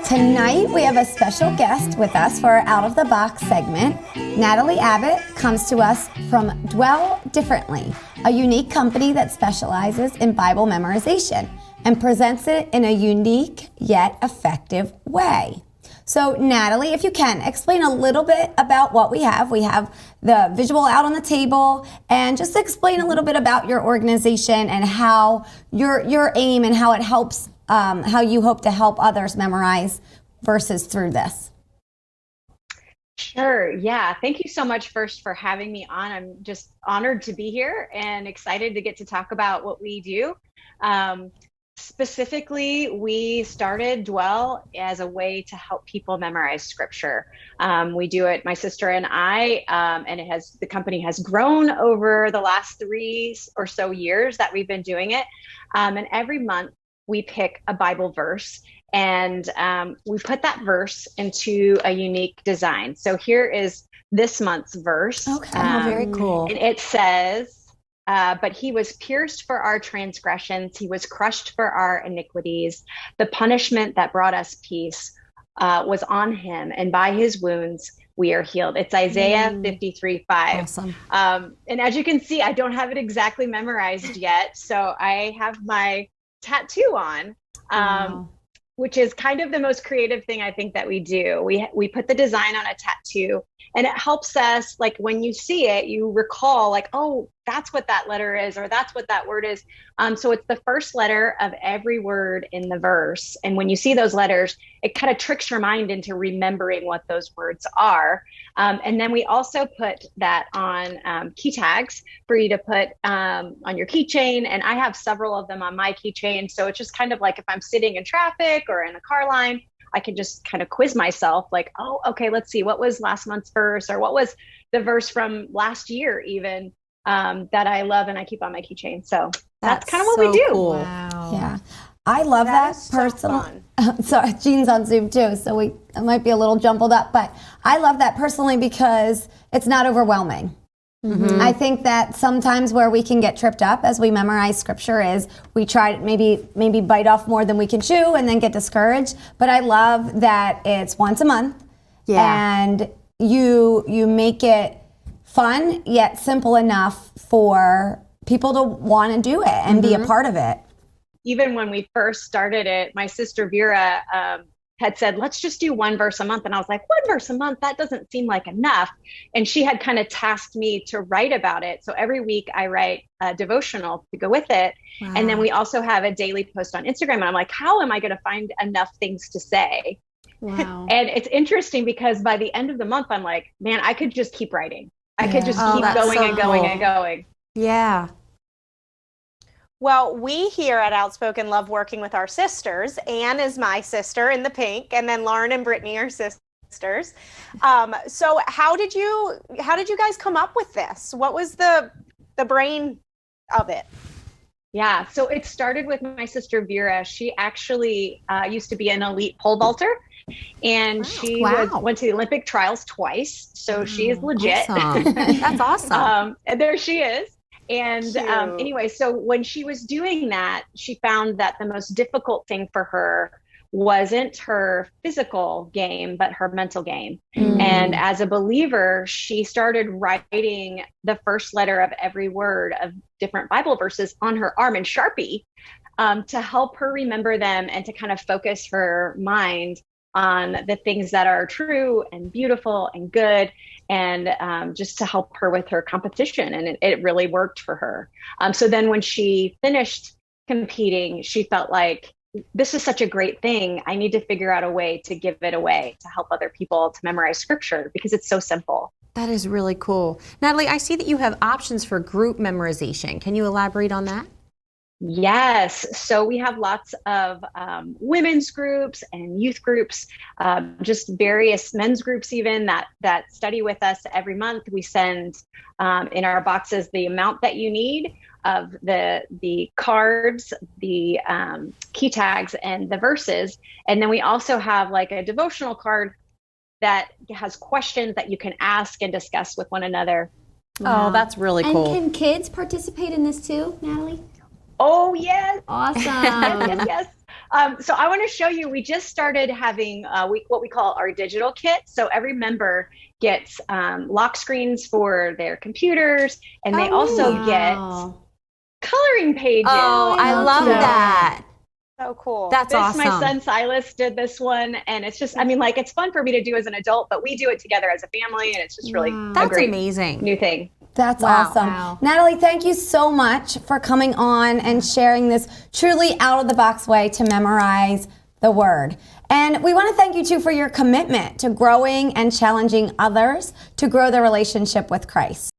Tonight, we have a special guest with us for our Out of the Box segment. Natalie Abbott comes to us from Dwell Differently, a unique company that specializes in Bible memorization and presents it in a unique yet effective way. So, Natalie, if you can, explain a little bit about what we have. We have the visual out on the table, and just explain a little bit about your organization and how your aim and how it helps, how you hope to help others memorize verses through this. Sure. Yeah. Thank you so much first for having me on. I'm just honored to be here and excited to get to talk about what we do. Specifically, we started Dwell as a way to help people memorize scripture. We do it, my sister and I, and the company has grown over the last 3 or so years that we've been doing it. And every month we pick a Bible verse and we put that verse into a unique design. So here is this month's verse. Okay, very cool. And it says, but he was pierced for our transgressions. He was crushed for our iniquities. The punishment that brought us peace was on him, and by his wounds we are healed. It's Isaiah 53:5. Awesome. And as you can see, I don't have it exactly memorized yet. So I have my tattoo on, Wow. which is kind of the most creative thing I think that we do. We put the design on a tattoo, and it helps us, like when you see it, you recall like, oh, that's what that letter is, or that's what that word is. So it's the first letter of every word in the verse. And when you see those letters, it kind of tricks your mind into remembering what those words are. And then we also put that on key tags for you to put on your keychain. And I have several of them on my keychain. So it's just kind of like if I'm sitting in traffic or in a car line, I can just kind of quiz myself like, oh, okay, let's see, what was last month's verse, or what was the verse from last year even, that I love and I keep on my keychain. So that's kind of what we do. Cool. Wow. Yeah. I love that personally. So Sorry, Jean's on Zoom too, so it might be a little jumbled up, but I love that personally because it's not overwhelming. Mm-hmm. I think that sometimes where we can get tripped up as we memorize scripture is we try to maybe bite off more than we can chew and then get discouraged. But I love that it's once a month, and you make it fun yet simple enough for people to want to do it and be a part of it. even when we first started it, my sister Vera had said, let's just do one verse a month. And I was like, one verse a month? That doesn't seem like enough. And she had kind of tasked me to write about it. So every week I write a devotional to go with it. Wow. And then we also have a daily post on Instagram. And I'm like, how am I going to find enough things to say? Wow. And it's interesting because by the end of the month, I'm like, man, I could just keep writing. I could just keep going and going and going. Yeah. Well, we here at Outspoken love working with our sisters. Anne is my sister in the pink, and then Lauren and Brittany are sisters. So how did you guys come up with this? What was the brain of it? Yeah, so it started with my sister Vera. She actually used to be an elite pole vaulter, and she went to the Olympic trials twice. So she is legit. Awesome. That's awesome. And there she is. And anyway, so when she was doing that, she found that the most difficult thing for her wasn't her physical game, but her mental game. And as a believer, she started writing the first letter of every word of different Bible verses on her arm in Sharpie to help her remember them and to kind of focus her mind on the things that are true and beautiful and good, and just to help her with her competition. And it really worked for her. So then when she finished competing, she felt like, this is such a great thing. I need to figure out a way to give it away to help other people to memorize scripture because it's so simple. That is really cool. Natalie, I see that you have options for group memorization. Can you elaborate on that? Yes. So we have lots of women's groups and youth groups, just various men's groups even that study with us every month. We send in our boxes the amount that you need of the cards, the key tags, and the verses. And then we also have like a devotional card that has questions that you can ask and discuss with one another. Wow. Oh, that's really cool. And can kids participate in this too, Natalie? Oh, yes. Awesome. Yes. So I want to show you, we just started having what we call our digital kit. So every member gets lock screens for their computers, and they also get coloring pages. Oh, I love that. So cool. That's awesome. My son Silas did this one, and it's just, I mean, like, it's fun for me to do as an adult, but we do it together as a family, and it's just really That's a great amazing. new thing. That's Wow. awesome. Wow. Natalie, thank you so much for coming on and sharing this truly out-of-the-box way to memorize the Word. And we want to thank you, too, for your commitment to growing and challenging others to grow their relationship with Christ.